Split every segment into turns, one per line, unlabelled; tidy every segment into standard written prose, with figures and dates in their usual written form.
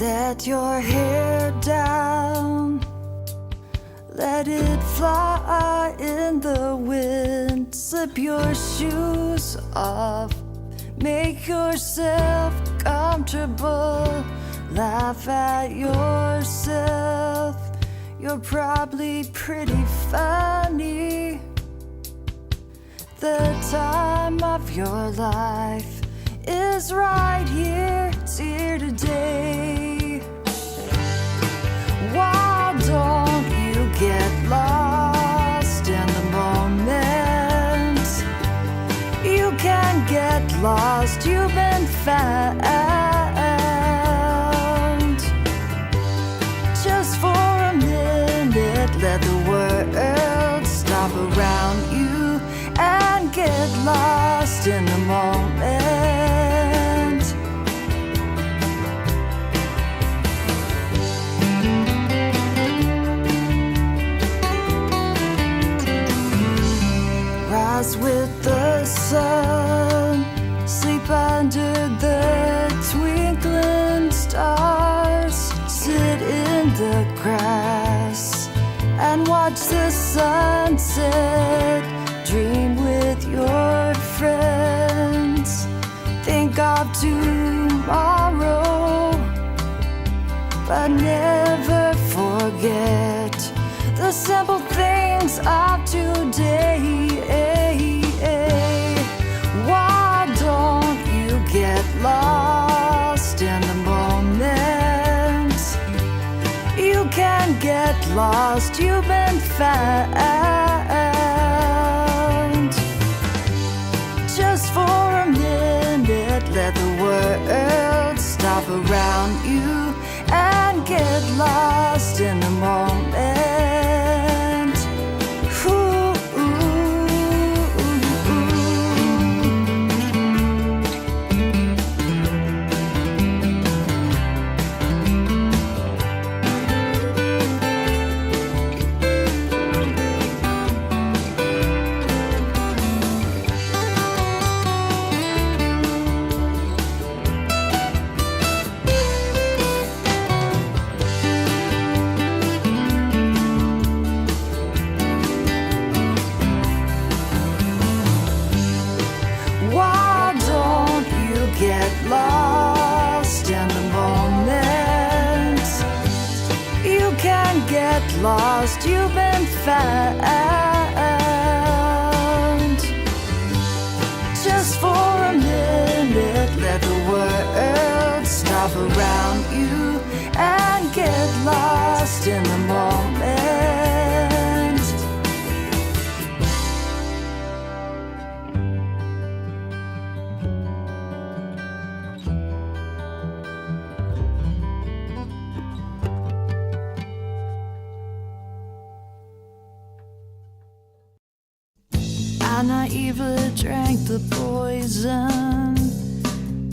Let your hair down, let it fly in the wind. Slip your shoes off, make yourself comfortable. Laugh at yourself, you're probably pretty funny. The time of your life is right here, it's here today. Why don't you get lost in the moment? You can get lost, you've been found. Just for a minute, let the world stop around you and get lost in the moment. Rise with the sun, sleep under the twinkling stars. Sit in the grass and watch the sunset. Dream with your friends, think of tomorrow, but never forget the simple things of today. Why don't you get lost in the moment? You can get lost, you've been found. Just for a minute, let the world stop around you and get lost in the moment. Lost in the moment. You can get lost, you've been found. Just for a minute, let the world stop around you and get lost in the moment. I naively drank the poison,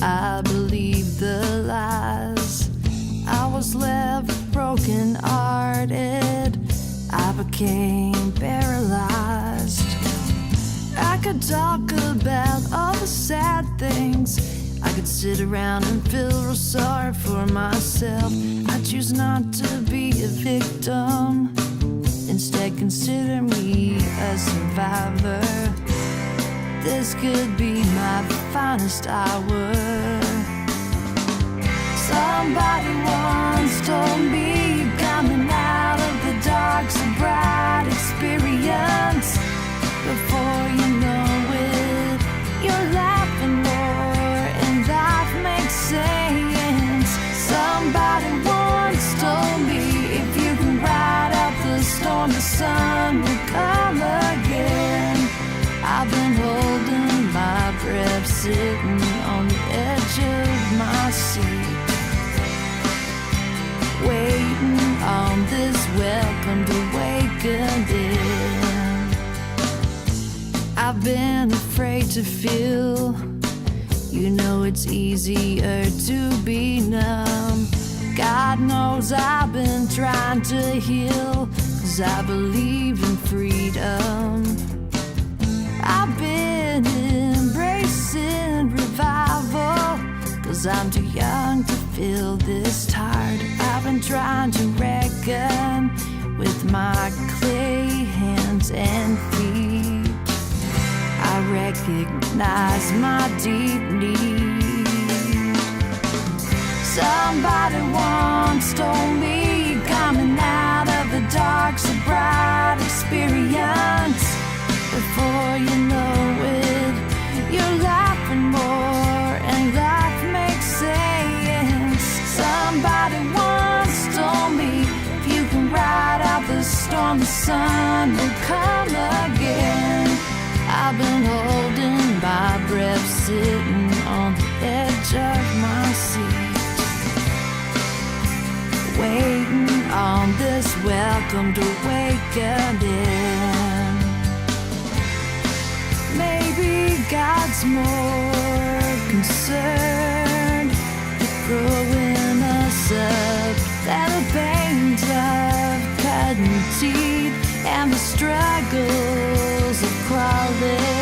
I believed the lies. I was left broken-hearted, I became paralyzed. I could talk about all the sad things, I could sit around and feel real sorry for myself. I choose not to be a victim, instead consider me a survivor. This could be my finest hour. Somebody once told me coming out of the dark's a bright experience. Before you know it, you're laughing more and life makes sense. Somebody once told me if you can ride out the storm, the sun will come again. I've been holding my breath, sitting on the edge of my seat, waiting on this welcome to wake again. I've been afraid to feel, you know it's easier to be numb. God knows I've been trying to heal, 'cause I believe in freedom. I've been embracing revival, 'cause 'cause I'm too young to feel this tired. I've been trying to reckon with my clay hands and feet. I recognize my deep need. Somebody once told me coming out of the dark's a bright experience. Before you know it, you're laughing more and life makes sense. Somebody once told me if you can ride out the storm, the sun will come again. I've been holding my breath, sitting on the edge of my seat, waiting on this welcome to awakening. Maybe God's more concerned with growing us up than the pains of cutting teeth and the struggles of crawling.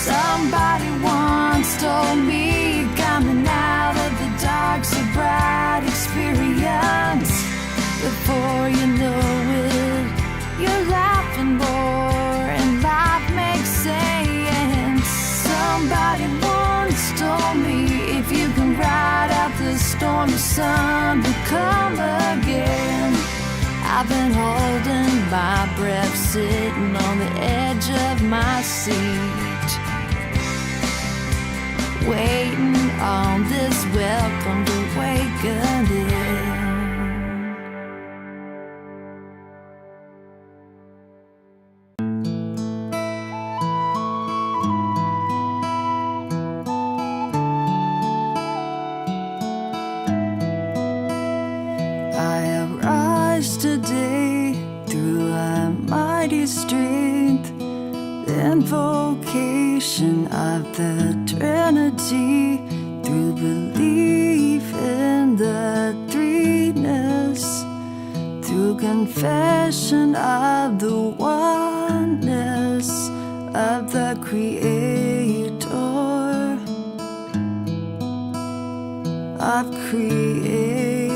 Somebody once told me coming out of the dark's a bright experience. Before you know it, you're laughing more and life makes sense. Somebody once told me if you can ride out the storm, the sun will come again. I've been holding my breath, sitting on the edge of my seat, waiting on this welcome to awakening. I arise today through a mighty strength, invocation of the Trinity, through belief in the threeness, through confession of the oneness of the Creator of creation.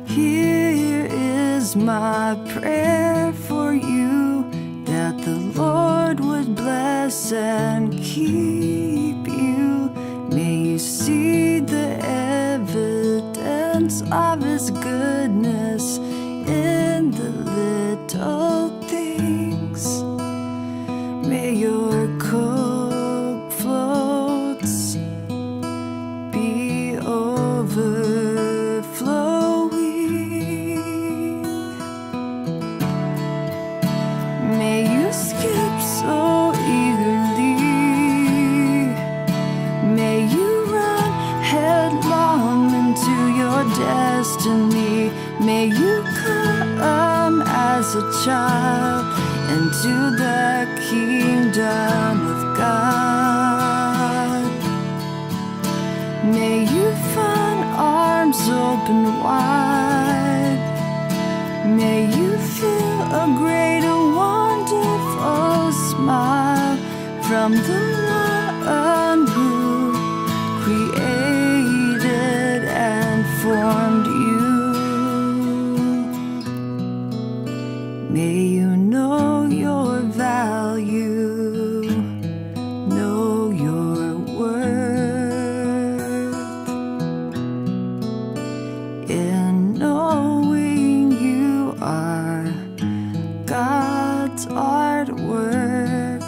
Here is my prayer for you, that the Lord would bless and keep you. May you see the evidence of His goodness in the little things. May your Coke floats be overflowing. May you skip so eagerly. May you run headlong into your destiny. May you come as a child into the kingdom of God. May you find arms open wide. May you feel a great and wonderful smile from the one who created and formed you. May you know your value, know your worth. In knowing you are God's artwork,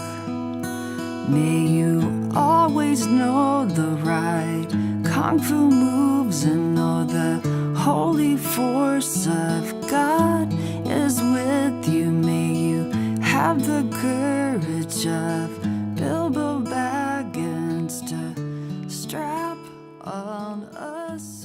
may you always know the right kung fu moves and know the holy force of God is with you. May you have the courage of Bilbo Baggins to strap on us.